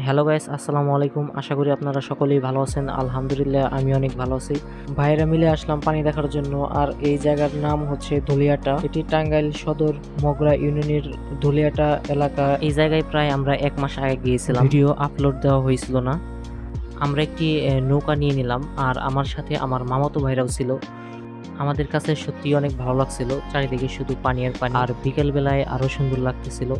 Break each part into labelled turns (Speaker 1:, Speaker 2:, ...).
Speaker 1: Hello guys, আসসালামু আলাইকুম। আশা করি আপনারা সকলেই ভালো আছেন। আলহামদুলিল্লাহ আমি অনেক ভালো আছি। ভাইরা মিলে আসলাম পানি দেখার জন্য। আর এই জায়গার নাম হচ্ছে ধুলিয়াটা। এটি টাঙ্গাইল সদর মগরা ইউনিয়নের ধুলিয়াটা এলাকা। এই জায়গায় প্রায় আমরা 1 মাস আগে গিয়েছিলাম। ভিডিও আপলোড দেওয়া হয়েছিল না। আমরা একটি নৌকা নিয়ে নিলাম, আর আমার সাথে আমার মামাতো ভাইরাও ছিল। আমাদের কাছে সত্যি অনেক ভালো লাগছিল। চারিদিকে শুধু পানি আর পানি, আর বিকেল বেলায় আরো সুন্দর লাগতেছিল।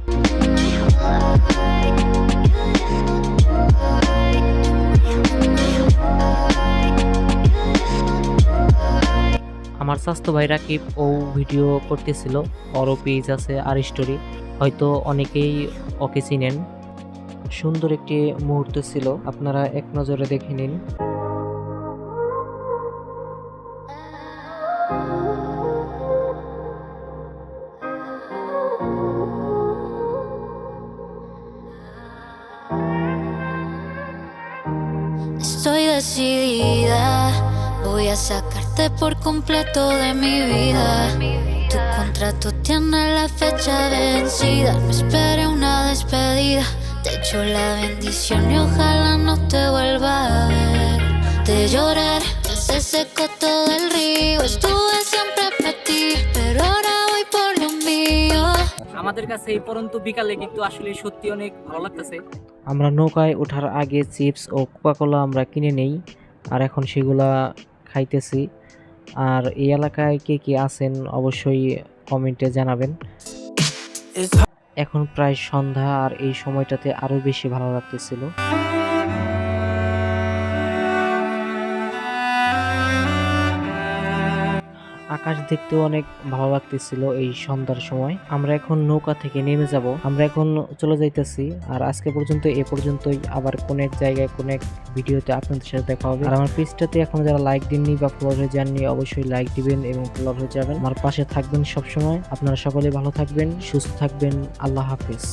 Speaker 1: আমার স্বাস্থ্য ভাই রাকিব ও ভিডিও করতেছিল। ওরও পেজ আছে আর স্টোরি, হয়তো অনেকেই ওকে চিনেন। সুন্দর একটি মুহূর্ত ছিল, আপনারা এক নজরে দেখে নিন।
Speaker 2: Estoy decidida, voy a sacarte por completo de mi vida. Tu contrato tiene la fecha vencida, no espere una despedida. Te echo la bendición y ojalá no te vuelva a ver. De llorar, ya se secó todo el río. Estuve siempre para ti, pero ahora voy por lo mío.
Speaker 3: আমাদের কাছে এই পরন্ত বিকালে কিন্তু আসলে সত্যি অনেক ভালো লাগতেছে।
Speaker 1: আমরা নৌকায় ওঠার আগে চিপস ও কোকাকোলা আমরা কিনে নেই, আর এখন সেগুলা খাইতেছি। আর এই এলাকায় কে কে আছেন অবশ্যই কমেন্টে জানাবেন। এখন প্রায় সন্ধ্যা, আর এই সময়টাতে আরো বেশি ভালো লাগতেছিল। আকাশ দেখতেও অনেক ভালো লাগতেছিল এই সন্ধ্যার সময়। আমরা এখন নৌকা থেকে নেমে যাব, আমরা এখন চলে যাইতেছি। আর আজকে পর্যন্ত এ পর্যন্তই। আবার কোন এক জায়গায় কোন এক ভিডিওতে আপনাদের সাথে দেখা হবে। আর আমার পেজটাতে এখন যারা লাইক দেননি বা ফলোয়ার হয়ে যাননি, অবশ্যই লাইক দিবেন এবং ফলোয়ার হয়ে যাবেন। আমার পাশে থাকবেন সবসময়। আপনারা সকলে ভালো থাকবেন, সুস্থ থাকবেন। আল্লাহ হাফেজ।